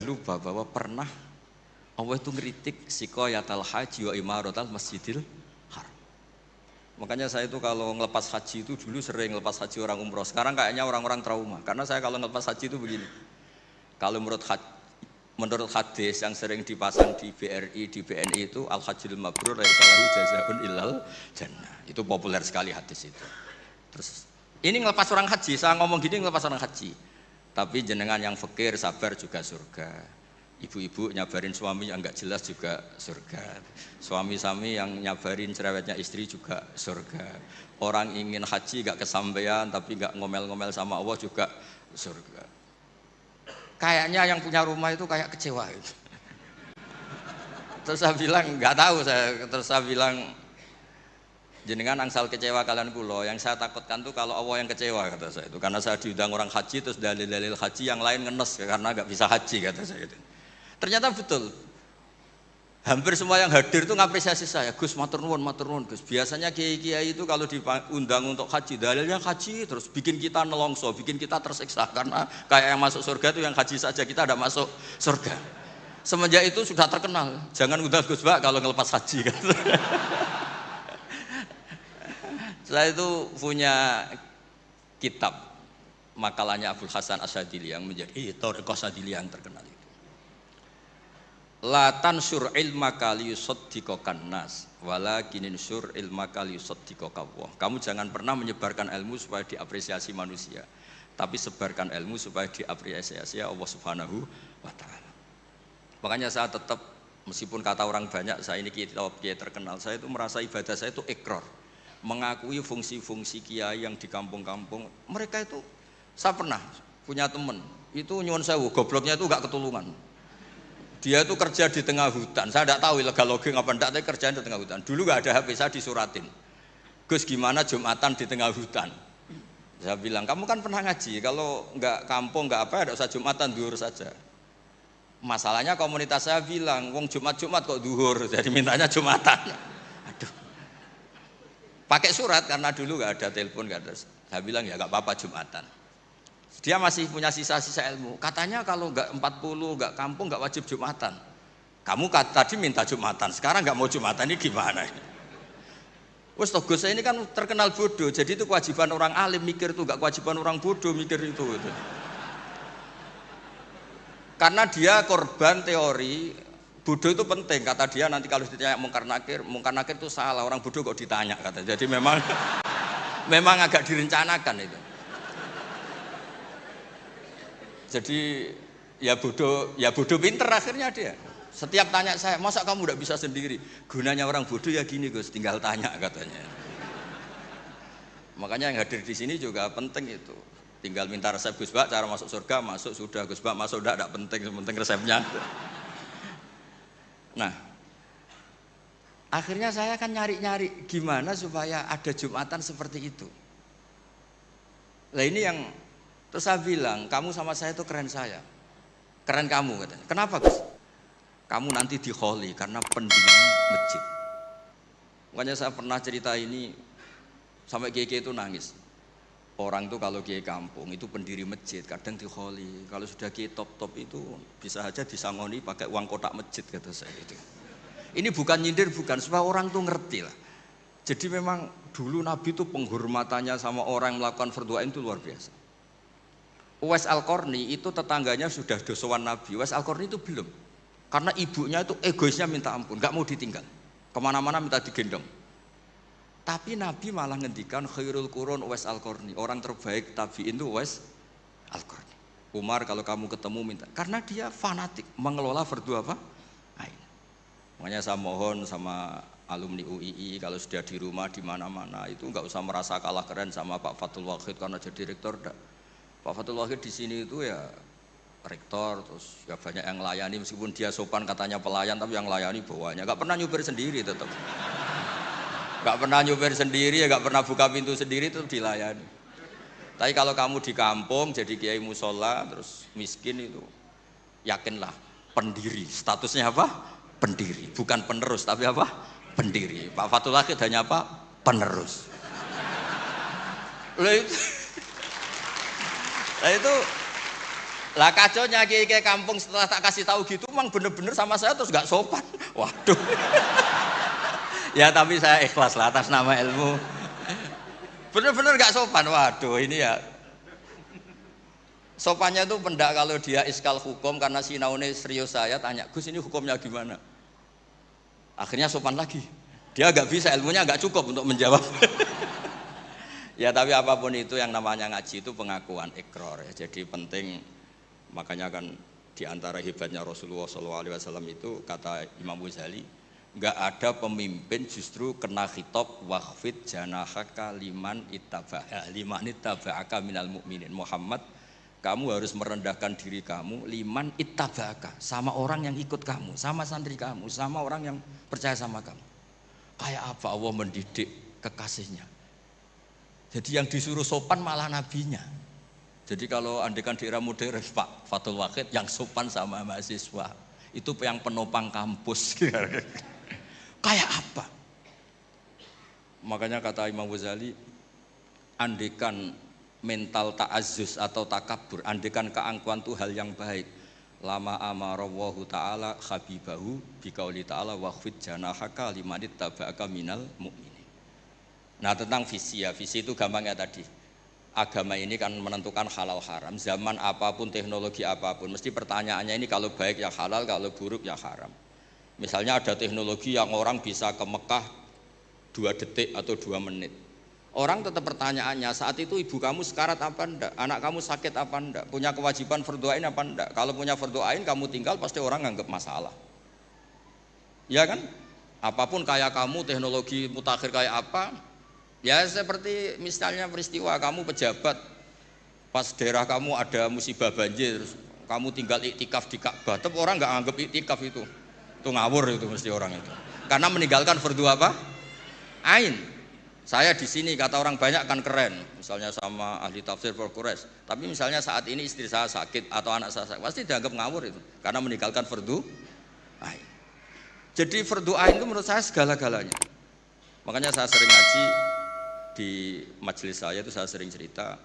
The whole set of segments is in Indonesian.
lupa bahwa pernah Allah itu ngeritik sikoyatal haji wa imaratal masjidil haram. Makanya saya itu kalau ngelepas haji itu dulu sering ngelepas haji orang umroh. Sekarang kayaknya orang-orang trauma. Karena saya kalau ngelepas haji itu begini. Kalau menurut hadis yang sering dipasang di BRI, di BNI itu al-hajjul mabrur laisa lahu jazaa'un illal jannah. Itu populer sekali hadis itu. Terus ini ngelepas orang haji, saya ngomong gini ngelepas orang haji. Tapi jenengan yang fakir sabar juga surga. Ibu-ibu nyabarin suami yang enggak jelas juga surga. Suami-suami yang nyabarin cerewetnya istri juga surga. Orang ingin haji enggak kesampaian tapi enggak ngomel-ngomel sama Allah juga surga. Kayaknya yang punya rumah itu kayak kecewa gitu. Terus saya bilang enggak tahu saya. Terus saya bilang jenengan angsal kecewa kalian kulo. Yang saya takutkan tuh kalau Allah yang kecewa kata saya itu. Karena saya diundang orang haji terus dalil-dalil haji yang lain ngenes karena enggak bisa haji kata saya itu. Ternyata betul. Hampir semua yang hadir itu ngapresiasi saya. Gus matur nuwun Gus. Biasanya kiai-kiai itu kalau diundang untuk haji, dalilnya haji terus bikin kita nelongso, bikin kita tersiksa karena kayak yang masuk surga itu yang haji saja kita ada masuk surga. Semenjak itu sudah terkenal. Jangan undang Gus Pak kalau ngelepas haji kan. Saya itu punya kitab makalahnya Abul Hasan Asyadili yang menjadi Thariqah Asyadili yang terkenal. La tansur ilmaka liyusaddiqakan nas walakinin sur ilmaka liyusaddiqaka Allah. Kamu jangan pernah menyebarkan ilmu supaya diapresiasi manusia, tapi sebarkan ilmu supaya diapresiasi Allah Subhanahu wa taala. Makanya saya tetap meskipun kata orang banyak saya ini kiai terkenal, saya itu merasa ibadah saya itu ikrar. Mengakui fungsi-fungsi kiai yang di kampung-kampung. Mereka itu saya pernah punya teman, itu nyuwun sewu gobloknya itu enggak ketulungan. Dia itu kerja di tengah hutan. Saya tidak tahu ilegal logging apa enggak, tapi kerjaan di tengah hutan. Dulu nggak ada HP, saya disuratin. Gus gimana Jumatan di tengah hutan? Saya bilang, kamu kan pernah ngaji. Kalau nggak kampung nggak apa, ada usah Jumatan duhur saja. Masalahnya komunitas saya bilang, wong Jumat kok duhur, jadi mintanya Jumatan. Aduh. Pakai surat karena dulu nggak ada telepon, nggak ada. Saya bilang ya nggak apa-apa Jumatan. Dia masih punya sisa-sisa ilmu. Katanya kalau enggak 40, enggak kampung, enggak wajib Jumatan. Kamu tadi minta Jumatan, sekarang enggak mau Jumatan, ini gimana? Wes toh Gus ini kan terkenal bodoh, jadi itu kewajiban orang alim mikir itu, enggak kewajiban orang bodoh mikir itu. Karena dia korban teori bodoh itu penting, kata dia nanti kalau ditanya mungkar nakir itu salah, orang bodoh kok ditanya kata. Jadi memang agak direncanakan itu. Jadi ya bodoh pinter akhirnya dia. Setiap tanya saya, masa kamu udah bisa sendiri? Gunanya orang bodoh ya gini Gus, tinggal tanya katanya. Makanya yang hadir di sini juga penting itu. Tinggal minta resep Gus Bak, cara masuk surga, masuk sudah Gus Bak, masuk udah penting, penting resepnya. Nah, akhirnya saya kan nyari-nyari gimana supaya ada Jumatan seperti itu. Nah ini yang terus saya bilang, kamu sama saya itu keren saya. Keren kamu katanya. Kenapa Gus? Kamu nanti dikholi karena pendiri masjid. Makanya saya pernah cerita ini sampai kiai itu nangis. Orang tuh kalau kiai kampung itu pendiri masjid, kadang dikholi. Kalau sudah kiai top-top itu bisa aja disangoni pakai uang kotak masjid kata saya itu. Ini bukan nyindir, bukan, supaya orang tuh ngerti lah. Jadi memang dulu Nabi itu penghormatannya sama orang yang melakukan fardhu ain itu luar biasa. Uwais Al-Qarni itu tetangganya sudah dosowan Nabi. Uwais Al-Qarni itu belum. Karena ibunya itu egoisnya minta ampun, nggak mau ditinggal. Kemana-mana minta digendong. Tapi Nabi malah ngendikan khairul qurun Uwais Al-Qarni. Orang terbaik tabi'in itu Uwais Al-Qarni. Umar kalau kamu ketemu minta. Karena dia fanatik mengelola fardhu apa? Ain. Makanya saya mohon sama alumni UII kalau sudah di rumah di mana-mana itu nggak usah merasa kalah keren sama Pak Fathul Wahid karena jadi rektor. Pak Fathul Wahid di sini itu ya rektor, terus ya banyak yang layani meskipun dia sopan katanya pelayan, tapi yang layani bawahnya. Gak pernah nyupir sendiri tetap. Gak pernah nyupir sendiri, ya gak pernah buka pintu sendiri, tetap dilayani. Tapi kalau kamu di kampung jadi kiai musola terus miskin itu, yakinlah pendiri. Statusnya apa? Pendiri, bukan penerus, tapi apa? Pendiri. Pak Fathul Wahid hanya apa? Penerus. Nah itu Lah kacaunya kiai kampung setelah tak kasih tahu gitu, memang bener-bener sama saya terus nggak sopan. Waduh. Ya tapi saya ikhlas lah atas nama ilmu. Bener-bener nggak sopan. Waduh ini ya. Sopannya itu pendak kalau dia iskal hukum karena sinaune serius saya tanya, Gus ini hukumnya gimana? Akhirnya sopan lagi. Dia nggak bisa, ilmunya nggak cukup untuk menjawab. Ya tapi apapun itu yang namanya ngaji itu pengakuan ikrar ya. Jadi penting, makanya kan diantara hebatnya Rasulullah SAW itu kata Imam Ghazali, nggak ada pemimpin justru kena khitab wakhfid janahaka liman ittaba'aka minal mu'minin. Muhammad, kamu harus merendahkan diri kamu liman ittaba'aka, sama orang yang ikut kamu, sama santri kamu, sama orang yang percaya sama kamu. Kayak apa Allah mendidik kekasihnya. Jadi yang disuruh sopan malah nabinya. Jadi kalau andekan di era modern Pak Fathul Wahid yang sopan sama mahasiswa itu yang penopang kampus. Kayak apa? Makanya kata Imam Ghazali, andekan mental ta'azzus atau takabur, andekan keangkuhan itu hal yang baik. Lama amarallahu ta'ala habibahu biqauli ta'ala wakhfid janahaka limanit taba'aka minal mu'minin. Nah tentang visi ya, visi itu gampangnya tadi. Agama ini kan menentukan halal haram. Zaman apapun, teknologi apapun, mesti pertanyaannya ini kalau baik ya halal, kalau buruk ya haram. Misalnya ada teknologi yang orang bisa ke Mekah 2 detik atau 2 menit. Orang tetap pertanyaannya, saat itu ibu kamu sekarat apa enggak? Anak kamu sakit apa enggak? Punya kewajiban fardhu ain apa enggak? Kalau punya fardhu ain kamu tinggal pasti orang nganggap masalah. Ya kan? Apapun kayak kamu, teknologi mutakhir kayak apa? Ya seperti misalnya peristiwa kamu pejabat, pas daerah kamu ada musibah banjir, kamu tinggal iktikaf di Ka'bah, tetap orang nggak anggap iktikaf itu ngawur itu mesti orang itu. Karena meninggalkan fardhu apa? Ain. Saya di sini kata orang banyak kan keren, misalnya sama ahli tafsir Quraisy. Tapi misalnya saat ini istri saya sakit atau anak saya sakit, pasti dianggap ngawur itu, karena meninggalkan fardhu ain. Jadi fardhu ain itu menurut saya segala-galanya. Makanya saya sering ngaji di majelis saya itu saya sering cerita,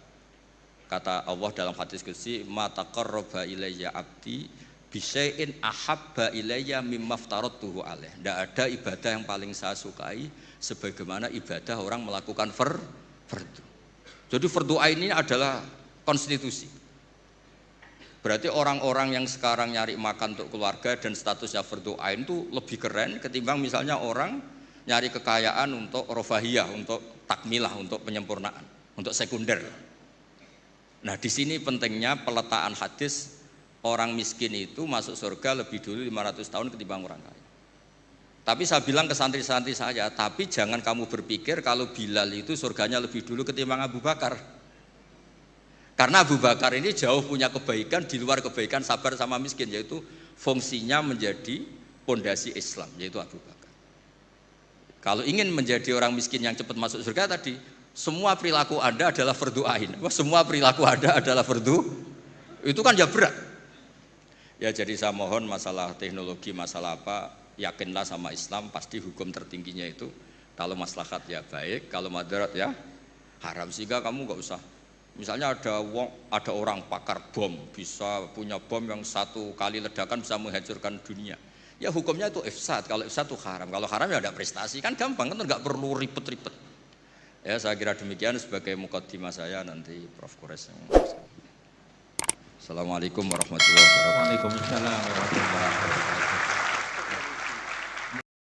kata Allah dalam hadis qudsi, ma taqarraba ilayya abdi bisyai'in ahabba ilayya mimma aftaratuhu alaih. Tidak ada ibadah yang paling saya sukai sebagaimana ibadah orang melakukan fardhu. Jadi fardhu ain ini adalah konstitusi. Berarti orang-orang yang sekarang nyari makan untuk keluarga dan statusnya fardhu ain itu lebih keren ketimbang misalnya orang nyari kekayaan untuk rofahiyah, untuk takmilah, untuk penyempurnaan, untuk sekunder. Nah di sini pentingnya peletaan hadis, orang miskin itu masuk surga lebih dulu 500 tahun ketimbang orang kaya. Tapi saya bilang ke santri-santri saya, tapi jangan kamu berpikir kalau Bilal itu surganya lebih dulu ketimbang Abu Bakar. Karena Abu Bakar ini jauh punya kebaikan di luar kebaikan sabar sama miskin, yaitu fungsinya menjadi pondasi Islam, yaitu Abu Bakar. Kalau ingin menjadi orang miskin yang cepat masuk surga tadi, semua perilaku Anda adalah fardhu ain. Semua perilaku Anda adalah fardhu, itu kan ya berat. Ya jadi saya mohon masalah teknologi, masalah apa, yakinlah sama Islam, pasti hukum tertingginya itu kalau maslahat ya baik, kalau madarat ya haram. Sehingga kamu nggak usah, misalnya ada orang pakar bom, bisa punya bom yang 1 kali ledakan bisa menghancurkan dunia, ya hukumnya itu ifsad. Kalau ifsad itu haram, kalau haram ya ada prestasi, kan gampang, kan nggak perlu ribet-ribet. Ya saya kira demikian sebagai mukaddimah saya, nanti Prof. Quraisy. Assalamualaikum warahmatullahi wabarakatuh. Waalaikumsalam warahmatullahi wabarakatuh.